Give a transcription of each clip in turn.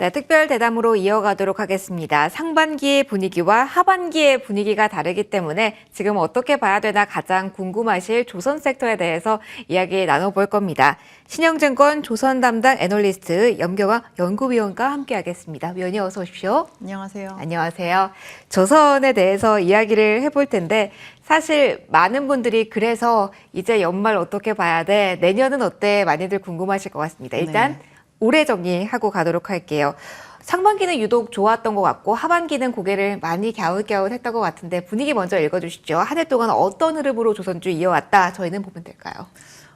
네, 특별 대담으로 이어가도록 하겠습니다. 상반기의 분위기와 하반기의 분위기가 다르기 때문에 지금 어떻게 봐야 되나 가장 궁금하실 조선 섹터에 대해서 이야기 나눠볼 겁니다. 신영증권 조선 담당 애널리스트 염경아 연구위원과 함께하겠습니다. 위원님 어서 오십시오. 안녕하세요. 안녕하세요. 조선에 대해서 이야기를 해볼 텐데 사실 많은 분들이 그래서 이제 연말 어떻게 봐야 돼? 내년은 어때? 많이들 궁금하실 것 같습니다. 일단 올해 정리하고 가도록 할게요. 상반기는 유독 좋았던 것 같고 하반기는 고개를 많이 갸웃갸웃했던 것 같은데 분위기 먼저 읽어주시죠. 한 해 동안 어떤 흐름으로 조선주 이어왔다 저희는 보면 될까요?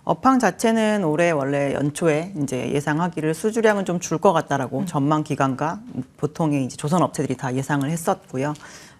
업황 자체는 올해 원래 연초에 이제 예상하기를 수주량은 좀 줄 것 같다라고 전망 기관과 보통의 이제 조선 업체들이 다 예상을 했었고요.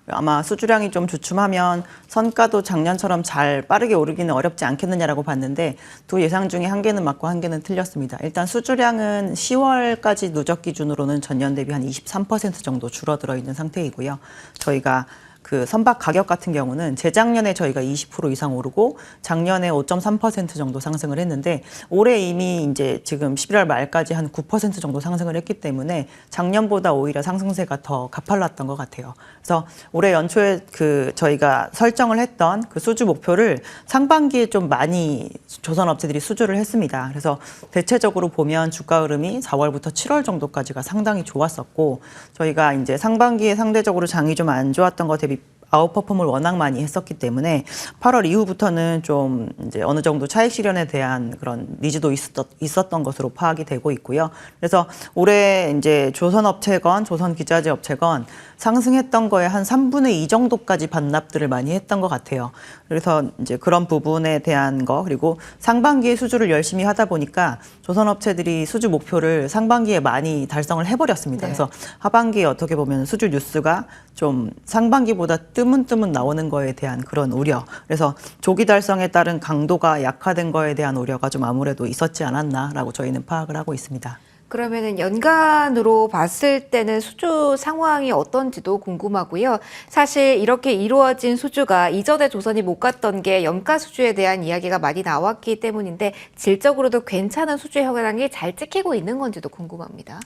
아마 수주량이 좀 주춤하면 선가도 작년처럼 잘 빠르게 오르기는 어렵지 않겠느냐라고 봤는데 두 예상 중에 한 개는 맞고 한 개는 틀렸습니다. 일단 수주량은 10월까지 누적 기준으로는 전년 대비 한 23% 정도 줄어들어 있는 상태이고요. 저희가 그 선박 가격 같은 경우는 재작년에 저희가 20% 이상 오르고 작년에 5.3% 정도 상승을 했는데 올해 이미 이제 지금 11월 말까지 한 9% 정도 상승을 했기 때문에 작년보다 오히려 상승세가 더 가팔랐던 것 같아요. 그래서 올해 연초에 그 저희가 설정을 했던 그 수주 목표를 상반기에 좀 많이 조선 업체들이 수주를 했습니다. 그래서 대체적으로 보면 주가 흐름이 4월부터 7월 정도까지가 상당히 좋았었고 저희가 이제 상반기에 상대적으로 장이 좀 안 좋았던 것 대비 아웃퍼폼을 워낙 많이 했었기 때문에 8월 이후부터는 좀 이제 어느 정도 차익 실현에 대한 그런 니즈도 있었던 것으로 파악이 되고 있고요. 그래서 올해 이제 조선업체건 조선기자재 업체건 상승했던 거에 한 3분의 2 정도까지 반납들을 많이 했던 것 같아요. 그래서 이제 그런 부분에 대한 거 그리고 상반기에 수주를 열심히 하다 보니까 조선업체들이 수주 목표를 상반기에 많이 달성을 해버렸습니다. 네. 그래서 하반기에 어떻게 보면 수주 뉴스가 좀 상반기보다 뜨문뜨문 나오는 거에 대한 그런 우려. 그래서 조기 달성에 따른 강도가 약화된 거에 대한 우려가 좀 아무래도 있었지 않았나라고 저희는 파악을 하고 있습니다. 그러면은 연간으로 봤을 때는 수주 상황이 어떤지도 궁금하고요. 사실 이렇게 이루어진 수주가 이전에 조선이 못 갔던 게 연가 수주에 대한 이야기가 많이 나왔기 때문인데 질적으로도 괜찮은 수주 현황이 잘 찍히고 있는 건지도 궁금합니다.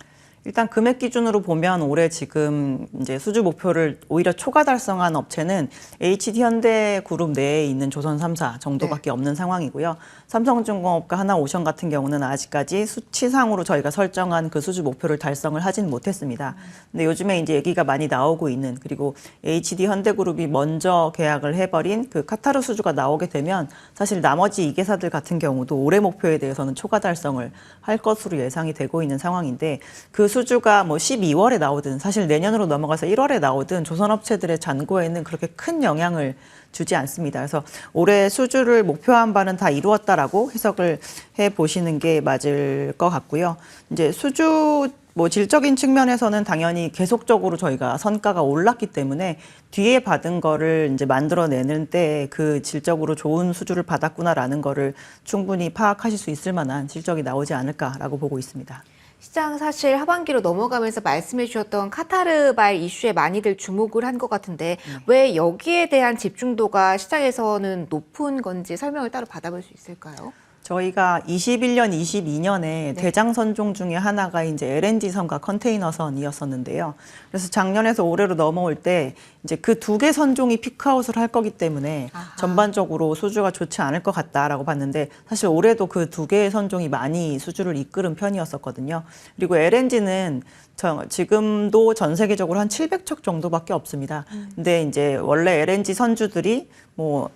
일단 금액 기준으로 보면 올해 지금 이제 수주 목표를 오히려 초과 달성한 업체는 HD 현대그룹 내에 있는 조선 3사 정도밖에 없는 상황이고요. 삼성중공업과 하나오션 같은 경우는 아직까지 수치상으로 저희가 설정한 그 수주 목표를 달성을 하진 못했습니다. 근데 요즘에 이제 얘기가 많이 나오고 있는 그리고 HD 현대그룹이 먼저 계약을 해버린 그 카타르 수주가 나오게 되면 사실 나머지 2개사들 같은 경우도 올해 목표에 대해서는 초과 달성을 할 것으로 예상이 되고 있는 상황인데 그 수주가 뭐 12월에 나오든 사실 내년으로 넘어가서 1월에 나오든 조선업체들의 잔고에는 그렇게 큰 영향을 주지 않습니다. 그래서 올해 수주를 목표한 바는 다 이루었다라고 해석을 해 보시는 게 맞을 것 같고요. 이제 수주 뭐 질적인 측면에서는 당연히 계속적으로 저희가 선가가 올랐기 때문에 뒤에 받은 거를 이제 만들어내는 때 그 질적으로 좋은 수주를 받았구나라는 거를 충분히 파악하실 수 있을 만한 실적이 나오지 않을까라고 보고 있습니다. 시장 사실 하반기로 넘어가면서 말씀해 주셨던 카타르발 이슈에 많이들 주목을 한 것 같은데 왜 여기에 대한 집중도가 시장에서는 높은 건지 설명을 따로 받아볼 수 있을까요? 저희가 21년, 22년에 대장 선종 중에 하나가 이제 LNG선과 컨테이너선이었었는데요. 그래서 작년에서 올해로 넘어올 때 이제 그 두 개 선종이 피크아웃을 할 거기 때문에 전반적으로 수주가 좋지 않을 것 같다라고 봤는데 사실 올해도 그 두 개의 선종이 많이 수주를 이끌은 편이었었거든요. 그리고 LNG는 지금도 전 세계적으로 한 700척 정도밖에 없습니다. 근데 이제 원래 LNG 선주들이 뭐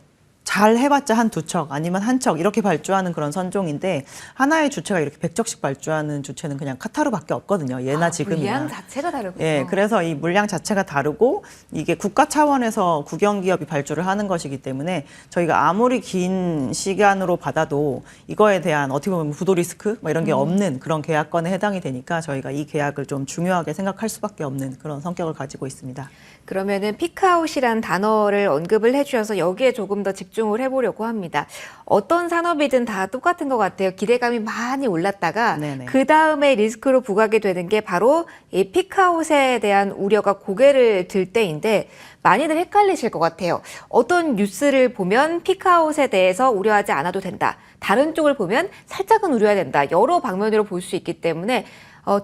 잘 해봤자 한 2척 아니면 1척 이렇게 발주하는 그런 선종인데 하나의 주체가 이렇게 100척씩 발주하는 주체는 그냥 카타르밖에 없거든요. 예나 지금이나. 물량 자체가 다르군요. 예, 그래서 이 물량 자체가 다르고 이게 국가 차원에서 국영기업이 발주를 하는 것이기 때문에 저희가 아무리 긴 시간으로 받아도 이거에 대한 어떻게 보면 부도 리스크 뭐 이런 게 없는 그런 계약권에 해당이 되니까 저희가 이 계약을 좀 중요하게 생각할 수밖에 없는 그런 성격을 가지고 있습니다. 그러면은 피크아웃이란 단어를 언급을 해주셔서 여기에 조금 더 집중을 해보려고 합니다. 어떤 산업이든 다 똑같은 것 같아요. 기대감이 많이 올랐다가 그 다음에 리스크로 부각이 되는 게 바로 이 피크아웃에 대한 우려가 고개를 들 때인데 많이들 헷갈리실 것 같아요. 어떤 뉴스를 보면 피크아웃에 대해서 우려하지 않아도 된다. 다른 쪽을 보면 살짝은 우려해야 된다. 여러 방면으로 볼 수 있기 때문에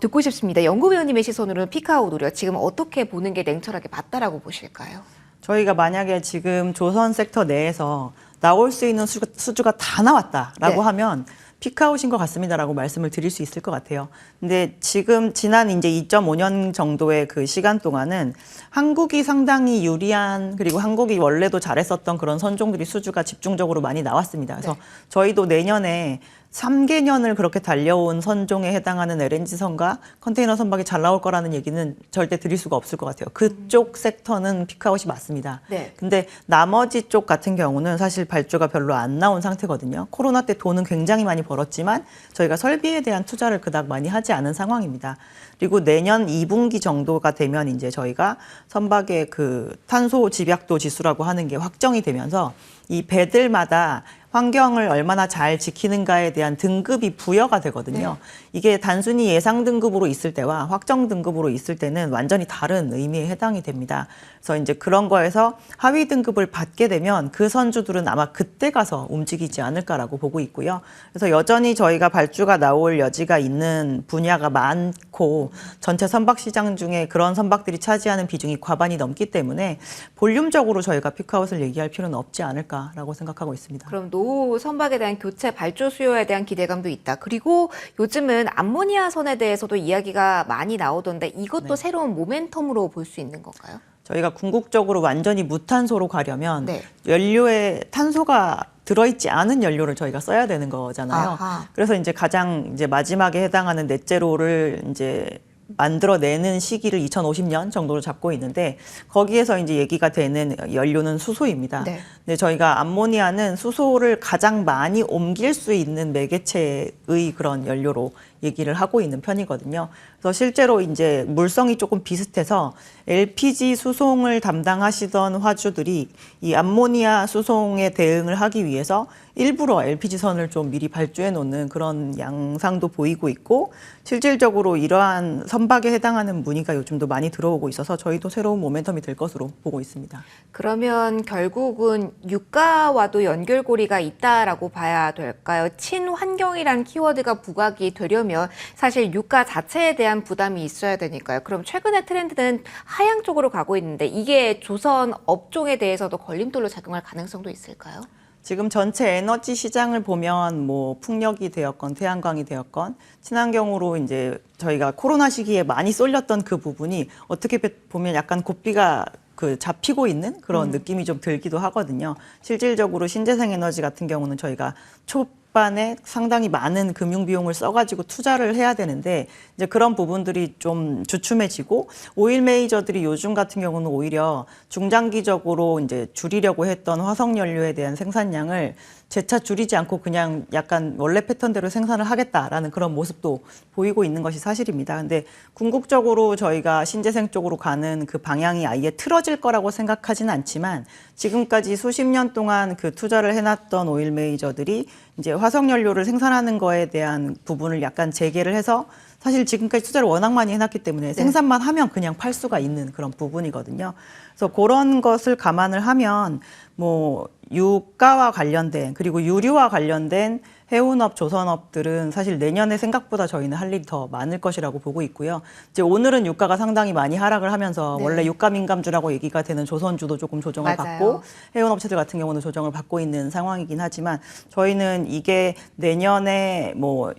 듣고 싶습니다. 연구위원님의 시선으로는 피크아웃 우려 지금 어떻게 보는 게 냉철하게 맞다라고 보실까요? 저희가 만약에 지금 조선 섹터 내에서 나올 수 있는 수주가 다 나왔다라고 네. 하면 피크아웃인 것 같습니다라고 말씀을 드릴 수 있을 것 같아요. 근데 지금 지난 이제 2.5년 정도의 그 시간 동안은 한국이 상당히 유리한, 그리고 한국이 원래도 잘했었던 그런 선종들이 수주가 집중적으로 많이 나왔습니다. 그래서 네. 저희도 내년에 3개년을 그렇게 달려온 선종에 해당하는 LNG 선과 컨테이너 선박이 잘 나올 거라는 얘기는 절대 드릴 수가 없을 것 같아요. 그쪽 섹터는 피크아웃이 맞습니다. 네. 근데 나머지 쪽 같은 경우는 사실 발주가 별로 안 나온 상태거든요. 코로나 때 돈은 굉장히 많이 벌었지만 저희가 설비에 대한 투자를 그닥 많이 하지 않은 상황입니다. 그리고 내년 2분기 정도가 되면 이제 저희가 선박의 그 탄소 집약도 지수라고 하는 게 확정이 되면서 이 배들마다 환경을 얼마나 잘 지키는가에 대한 등급이 부여가 되거든요. 이게 단순히 예상 등급으로 있을 때와 확정 등급으로 있을 때는 완전히 다른 의미에 해당이 됩니다. 그래서 이제 그런 거에서 하위 등급을 받게 되면 그 선주들은 아마 그때 가서 움직이지 않을까라고 보고 있고요. 그래서 여전히 저희가 발주가 나올 여지가 있는 분야가 많고 전체 선박 시장 중에 그런 선박들이 차지하는 비중이 과반이 넘기 때문에 볼륨적으로 저희가 피크아웃을 얘기할 필요는 없지 않을까라고 생각하고 있습니다. 그럼 노후 선박에 대한 교체 발주 수요에 대한 기대감도 있다. 그리고 요즘은 암모니아 선에 대해서도 이야기가 많이 나오던데 이것도 새로운 모멘텀으로 볼 수 있는 건가요? 저희가 궁극적으로 완전히 무탄소로 가려면 네. 연료에 탄소가 들어있지 않은 연료를 저희가 써야 되는 거잖아요. 아하. 그래서 이제 가장 이제 마지막에 해당하는 넷제로를 이제 만들어내는 시기를 2050년 정도로 잡고 있는데 거기에서 이제 얘기가 되는 연료는 수소입니다. 네. 근데 저희가 암모니아는 수소를 가장 많이 옮길 수 있는 매개체의 그런 연료로 얘기를 하고 있는 편이거든요. 그래서 실제로 이제 물성이 조금 비슷해서 LPG 수송을 담당하시던 화주들이 이 암모니아 수송에 대응을 하기 위해서 일부러 LPG 선을 좀 미리 발주해 놓는 그런 양상도 보이고 있고, 실질적으로 이러한 선박에 해당하는 문의가 요즘도 많이 들어오고 있어서 저희도 새로운 모멘텀이 될 것으로 보고 있습니다. 그러면 결국은 유가와도 연결고리가 있다라고 봐야 될까요? 친환경이란 키워드가 부각이 되려면 사실 유가 자체에 대한 부담이 있어야 되니까요. 그럼 최근의 트렌드는 하향 쪽으로 가고 있는데 이게 조선 업종에 대해서도 걸림돌로 작용할 가능성도 있을까요? 지금 전체 에너지 시장을 보면 뭐 풍력이 되었건 태양광이 되었건 친환경으로 이제 저희가 코로나 시기에 많이 쏠렸던 그 부분이 어떻게 보면 약간 고삐가 그 잡히고 있는 그런 느낌이 좀 들기도 하거든요. 실질적으로 신재생 에너지 같은 경우는 저희가 초반에 상당히 많은 금융 비용을 써가지고 투자를 해야 되는데 이제 그런 부분들이 좀 주춤해지고, 오일 메이저들이 요즘 같은 경우는 오히려 중장기적으로 이제 줄이려고 했던 화석 연료에 대한 생산량을 재차 줄이지 않고 그냥 약간 원래 패턴대로 생산을 하겠다라는 그런 모습도 보이고 있는 것이 사실입니다. 근데 궁극적으로 저희가 신재생 쪽으로 가는 그 방향이 아예 틀어질 거라고 생각하지는 않지만, 지금까지 수십 년 동안 그 투자를 해놨던 오일 메이저들이 이제 화석 연료를 생산하는 거에 대한 부분을 약간 재개를 해서, 사실 지금까지 투자를 워낙 많이 해놨기 때문에 생산만 하면 그냥 팔 수가 있는 그런 부분이거든요. 그래서 그런 것을 감안을 하면 뭐 유가와 관련된, 그리고 유류와 관련된 해운업, 조선업들은 사실 내년에 생각보다 저희는 할 일이 더 많을 것이라고 보고 있고요. 이제 오늘은 유가가 상당히 많이 하락을 하면서 원래 유가 민감주라고 얘기가 되는 조선주도 조금 조정을 맞아요. 받고, 해운업체들 같은 경우는 조정을 받고 있는 상황이긴 하지만, 저희는 이게 내년에 뭐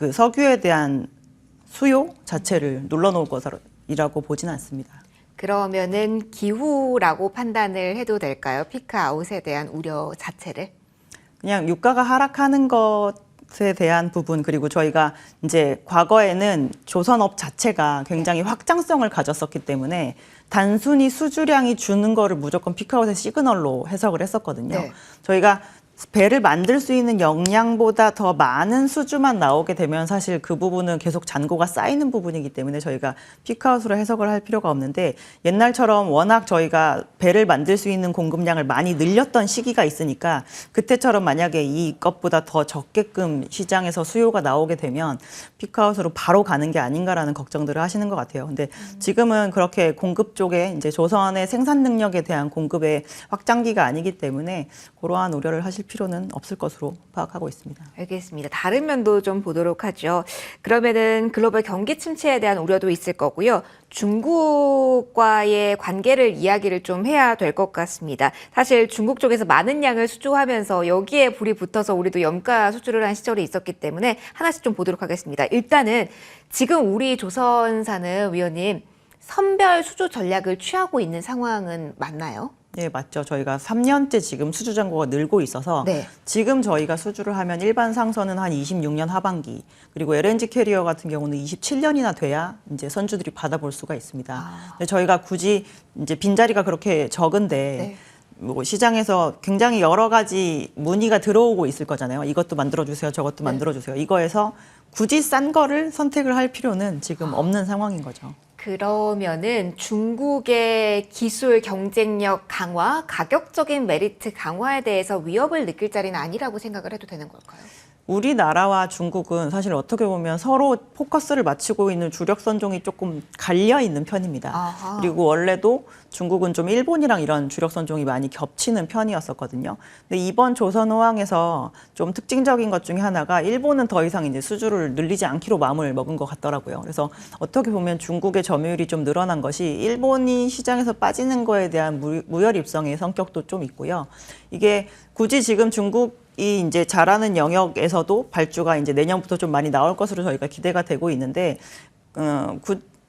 그 석유에 대한 수요 자체를 눌러놓을 것이라고 보지는 않습니다. 그러면은 기후라고 판단을 해도 될까요? 피크아웃에 대한 우려 자체를? 그냥 유가가 하락하는 것에 대한 부분, 그리고 저희가 이제 과거에는 조선업 자체가 굉장히 확장성을 가졌었기 때문에 단순히 수주량이 주는 거를 무조건 피크아웃의 시그널로 해석을 했었거든요. 네. 저희가 배를 만들 수 있는 역량보다 더 많은 수주만 나오게 되면 사실 그 부분은 계속 잔고가 쌓이는 부분이기 때문에 저희가 피크아웃으로 해석을 할 필요가 없는데, 옛날처럼 워낙 저희가 배를 만들 수 있는 공급량을 많이 늘렸던 시기가 있으니까 그때처럼 만약에 이것보다 더 적게끔 시장에서 수요가 나오게 되면 피크아웃으로 바로 가는 게 아닌가라는 걱정들을 하시는 것 같아요. 근데 지금은 그렇게 공급 쪽에 이제 조선의 생산 능력에 대한 공급의 확장기가 아니기 때문에 그러한 우려를 하실 필요는 없을 것으로 파악하고 있습니다. 알겠습니다. 다른 면도 좀 보도록 하죠. 그러면은 글로벌 경기 침체에 대한 우려도 있을 거고요. 중국과의 관계를 이야기를 좀 해야 될 것 같습니다. 사실 중국 쪽에서 많은 양을 수주하면서 여기에 불이 붙어서 우리도 염가 수주를 한 시절이 있었기 때문에 하나씩 좀 보도록 하겠습니다. 일단은 지금 우리 조선사는 위원님 선별 수주 전략을 취하고 있는 상황은 맞나요? 네, 맞죠. 저희가 3년째 지금 수주 잔고가 늘고 있어서 네. 지금 저희가 수주를 하면 일반 상선은 한 26년 하반기, 그리고 LNG 캐리어 같은 경우는 27년이나 돼야 이제 선주들이 받아볼 수가 있습니다. 근데 저희가 굳이 이제 빈자리가 그렇게 적은데 네. 뭐 시장에서 굉장히 여러 가지 문의가 들어오고 있을 거잖아요. 이것도 만들어주세요, 저것도 만들어주세요. 이거에서 굳이 싼 거를 선택을 할 필요는 지금 없는 상황인 거죠. 그러면은 중국의 기술 경쟁력 강화, 가격적인 메리트 강화에 대해서 위협을 느낄 자리는 아니라고 생각을 해도 되는 걸까요? 우리나라와 중국은 사실 어떻게 보면 서로 포커스를 맞추고 있는 주력 선종이 조금 갈려 있는 편입니다. 아하. 그리고 원래도 중국은 좀 일본이랑 이런 주력 선종이 많이 겹치는 편이었었거든요. 근데 이번 조선호황에서 좀 특징적인 것 중에 하나가 일본은 더 이상 이제 수주를 늘리지 않기로 마음을 먹은 것 같더라고요. 그래서 어떻게 보면 중국의 점유율이 좀 늘어난 것이 일본이 시장에서 빠지는 거에 대한 무혈 입성의 성격도 좀 있고요. 이게 굳이 지금 중국 이 이제 잘하는 영역에서도 발주가 이제 내년부터 좀 많이 나올 것으로 저희가 기대가 되고 있는데,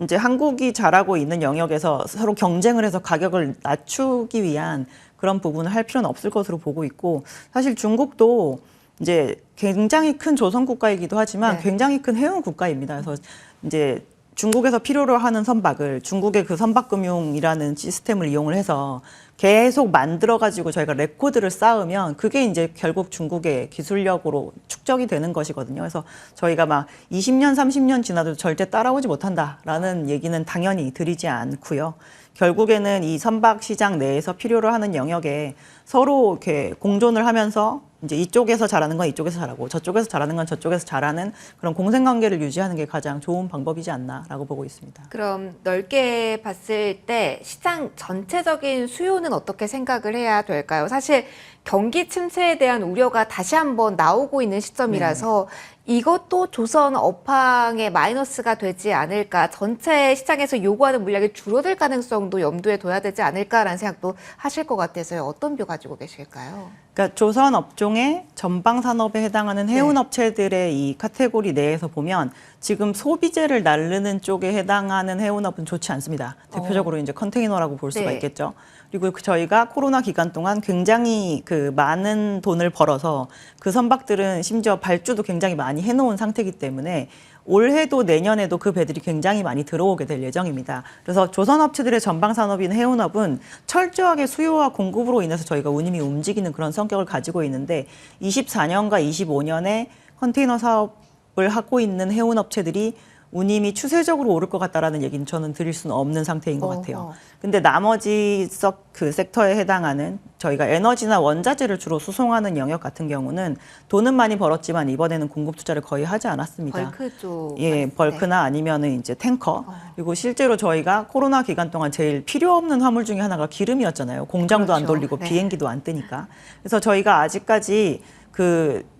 이제 한국이 잘하고 있는 영역에서 서로 경쟁을 해서 가격을 낮추기 위한 그런 부분을 할 필요는 없을 것으로 보고 있고, 사실 중국도 이제 굉장히 큰 조선 국가이기도 하지만 네. 굉장히 큰 해운 국가입니다. 그래서 이제 중국에서 필요로 하는 선박을 중국의 그 선박금융이라는 시스템을 이용을 해서 계속 만들어가지고 저희가 레코드를 쌓으면 그게 이제 결국 중국의 기술력으로 축적이 되는 것이거든요. 그래서 저희가 막 20년, 30년 지나도 절대 따라오지 못한다라는 얘기는 당연히 드리지 않고요. 결국에는 이 선박 시장 내에서 필요로 하는 영역에 서로 이렇게 공존을 하면서 이제 이쪽에서 잘하는 건 이쪽에서 잘하고 저쪽에서 잘하는 건 저쪽에서 잘하는 그런 공생관계를 유지하는 게 가장 좋은 방법이지 않나라고 보고 있습니다. 그럼 넓게 봤을 때 시장 전체적인 수요는 어떻게 생각을 해야 될까요? 사실 경기 침체에 대한 우려가 다시 한번 나오고 있는 시점이라서 이것도 조선 업황의 마이너스가 되지 않을까, 전체 시장에서 요구하는 물량이 줄어들 가능성도 염두에 둬야 되지 않을까라는 생각도 하실 것 같아서요. 어떤 표 가지고 계실까요? 그러니까 조선 업종의 전방 산업에 해당하는 해운 업체들의 이 카테고리 내에서 보면 지금 소비재를 나르는 쪽에 해당하는 해운업은 좋지 않습니다. 대표적으로 이제 컨테이너라고 볼 수가 네. 있겠죠. 그리고 저희가 코로나 기간 동안 굉장히 그 많은 돈을 벌어서 그 선박들은 심지어 발주도 굉장히 많이 해놓은 상태이기 때문에 올해도 내년에도 그 배들이 굉장히 많이 들어오게 될 예정입니다. 그래서 조선업체들의 전방산업인 해운업은 철저하게 수요와 공급으로 인해서 저희가 운임이 움직이는 그런 성격을 가지고 있는데 24년과 25년에 컨테이너 사업을 하고 있는 해운업체들이 운임이 추세적으로 오를 것 같다라는 얘기는 저는 드릴 수는 없는 상태인 것 같아요. 근데 나머지 그 섹터에 해당하는 저희가 에너지나 원자재를 주로 수송하는 영역 같은 경우는 돈은 많이 벌었지만 이번에는 공급 투자를 거의 하지 않았습니다. 벌크 쪽. 예, 벌크나 아니면은 이제 탱커. 그리고 실제로 저희가 코로나 기간 동안 제일 필요 없는 화물 중에 하나가 기름이었잖아요. 공장도 안 그렇죠. 돌리고 네. 비행기도 안 뜨니까. 그래서 저희가 아직까지 그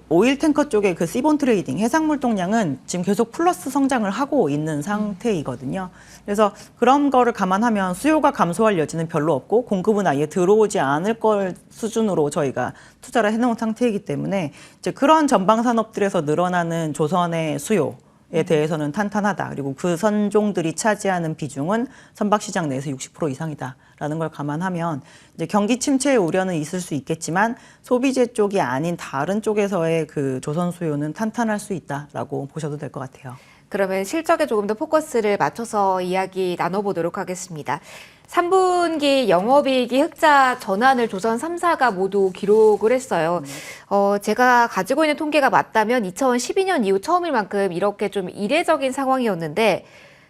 오일 탱커 쪽의 그 시본 트레이딩 해상물 동량은 지금 계속 플러스 성장을 하고 있는 상태이거든요. 그래서 그런 거를 감안하면 수요가 감소할 여지는 별로 없고 공급은 아예 들어오지 않을 걸 수준으로 저희가 투자를 해놓은 상태이기 때문에 이제 그런 전방 산업들에서 늘어나는 조선의 수요에 대해서는 탄탄하다. 그리고 그 선종들이 차지하는 비중은 선박 시장 내에서 60% 이상이다라는 걸 감안하면 이제 경기 침체의 우려는 있을 수 있겠지만 소비재 쪽이 아닌 다른 쪽에서의 그 조선 수요는 탄탄할 수 있다라고 보셔도 될 것 같아요. 그러면 실적에 조금 더 포커스를 맞춰서 이야기 나눠보도록 하겠습니다. 3분기 영업이익이 흑자 전환을 조선 3사가 모두 기록을 했어요. 제가 가지고 있는 통계가 맞다면 2012년 이후 처음일 만큼 이렇게 좀 이례적인 상황이었는데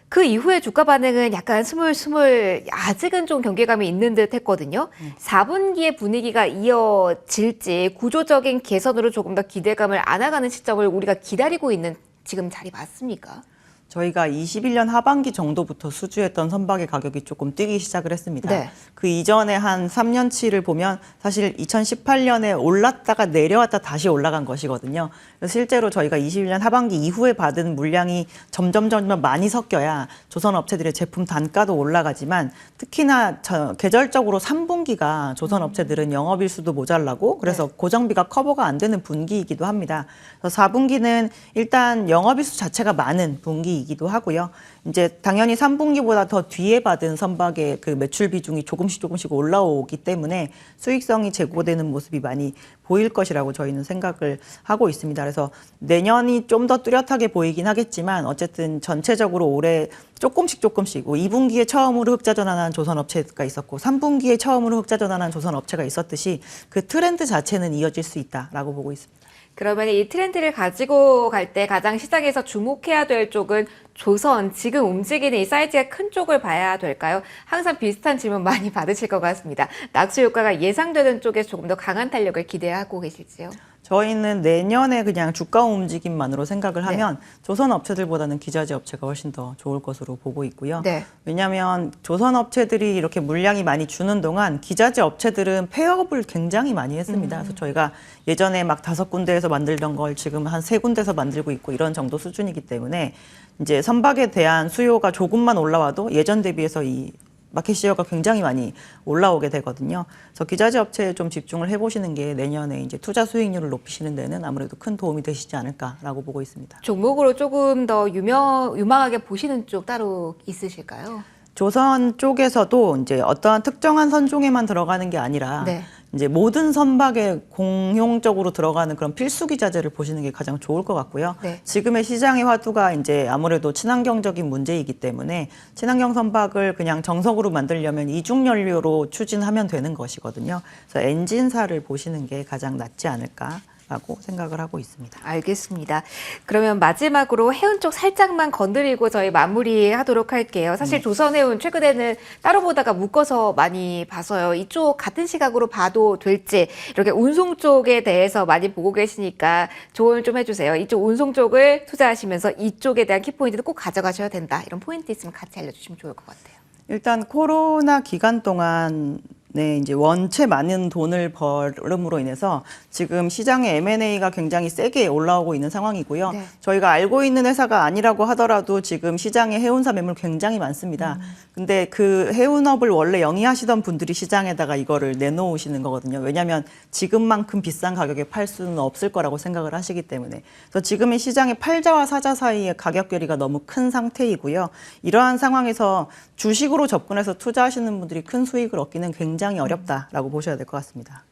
그 이후에 주가 반응은 약간 스물스물 아직은 좀 경계감이 있는 듯 했거든요. 4분기의 분위기가 이어질지 구조적인 개선으로 조금 더 기대감을 안아가는 시점을 우리가 기다리고 있는 지금 자리 맞습니까? 저희가 21년 하반기 정도부터 수주했던 선박의 가격이 조금 뛰기 시작을 했습니다. 네. 그 이전에 한 3년치를 보면 사실 2018년에 올랐다가 내려왔다 다시 올라간 것이거든요. 그래서 실제로 저희가 21년 하반기 이후에 받은 물량이 점점 많이 섞여야 조선업체들의 제품 단가도 올라가지만 특히나 계절적으로 3분기가 조선업체들은 영업일수도 모자라고 그래서 고정비가 커버가 안 되는 분기이기도 합니다. 그래서 4분기는 일단 영업일수 자체가 많은 분기이기도 하고요. 이제 당연히 3분기보다 더 뒤에 받은 선박의 그 매출 비중이 조금씩 올라오기 때문에 수익성이 제고되는 모습이 많이 보일 것이라고 저희는 생각을 하고 있습니다. 그래서 내년이 좀 더 뚜렷하게 보이긴 하겠지만 어쨌든 전체적으로 올해 조금씩 2분기에 처음으로 흑자 전환한 조선업체가 있었고 3분기에 처음으로 흑자 전환한 조선업체가 있었듯이 그 트렌드 자체는 이어질 수 있다라고 보고 있습니다. 그러면 이 트렌드를 가지고 갈 때 가장 시장에서 주목해야 될 쪽은 조선, 지금 움직이는 이 사이즈가 큰 쪽을 봐야 될까요? 항상 비슷한 질문 많이 받으실 것 같습니다. 낙수 효과가 예상되는 쪽에서 조금 더 강한 탄력을 기대하고 계실지요? 저희는 내년에 그냥 주가 움직임만으로 생각을 하면 조선 업체들보다는 기자재 업체가 훨씬 더 좋을 것으로 보고 있고요. 네. 왜냐하면 조선 업체들이 이렇게 물량이 많이 주는 동안 기자재 업체들은 폐업을 굉장히 많이 했습니다. 그래서 저희가 예전에 막 5군데에서 만들던 걸 지금 한 3군데에서 만들고 있고 이런 정도 수준이기 때문에 이제 선박에 대한 수요가 조금만 올라와도 예전 대비해서 이 마켓 시어가 굉장히 많이 올라오게 되거든요. 그래서 기자재 업체에 좀 집중을 해보시는 게 내년에 이제 투자 수익률을 높이시는 데는 아무래도 큰 도움이 되시지 않을까라고 보고 있습니다. 종목으로 조금 더 유망하게 보시는 쪽 따로 있으실까요? 조선 쪽에서도 이제 어떠한 특정한 선종에만 들어가는 게 아니라 네. 이제 모든 선박에 공용적으로 들어가는 그런 필수 기자재를 보시는 게 가장 좋을 것 같고요. 네. 지금의 시장의 화두가 이제 아무래도 친환경적인 문제이기 때문에 친환경 선박을 그냥 정석으로 만들려면 이중 연료로 추진하면 되는 것이거든요. 그래서 엔진사를 보시는 게 가장 낫지 않을까. 라고 생각을 하고 있습니다. 알겠습니다. 그러면 마지막으로 해운 쪽 살짝만 건드리고 저희 마무리하도록 할게요. 사실 조선해운 최근에는 따로 보다가 묶어서 많이 봐서요. 이쪽 같은 시각으로 봐도 될지 이렇게 운송 쪽에 대해서 많이 보고 계시니까 조언을 좀 해주세요. 이쪽 운송 쪽을 투자하시면서 이쪽에 대한 키포인트도 꼭 가져가셔야 된다. 이런 포인트 있으면 같이 알려주시면 좋을 것 같아요. 일단 코로나 기간 동안 네, 이제 원체 많은 돈을 벌음으로 인해서 지금 시장의 M&A가 굉장히 세게 올라오고 있는 상황이고요. 네. 저희가 알고 있는 회사가 아니라고 하더라도 지금 시장에 해운사 매물 굉장히 많습니다. 근데 그 해운업을 원래 영위하시던 분들이 시장에다가 이거를 내놓으시는 거거든요. 왜냐하면 지금만큼 비싼 가격에 팔 수는 없을 거라고 생각을 하시기 때문에. 그래서 지금의 시장의 팔자와 사자 사이의 가격 괴리가 너무 큰 상태이고요. 이러한 상황에서 주식으로 접근해서 투자하시는 분들이 큰 수익을 얻기는 굉장히 어렵다라고 보셔야 될 것 같습니다.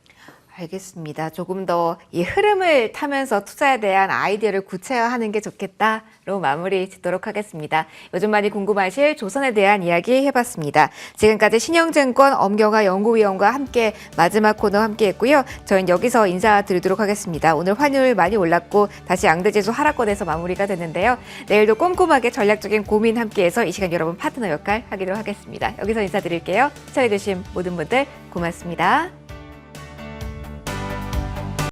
알겠습니다. 조금 더 이 흐름을 타면서 투자에 대한 아이디어를 구체화하는 게 좋겠다로 마무리 짓도록 하겠습니다. 요즘 많이 궁금하실 조선에 대한 이야기 해봤습니다. 지금까지 신영증권 엄경화 연구위원과 함께 마지막 코너 함께 했고요. 저희는 여기서 인사드리도록 하겠습니다. 오늘 환율 많이 올랐고 다시 양대지수 하락권에서 마무리가 됐는데요. 내일도 꼼꼼하게 전략적인 고민 함께해서 이 시간 여러분 파트너 역할 하기로 하겠습니다. 여기서 인사드릴게요. 시청해주신 모든 분들 고맙습니다.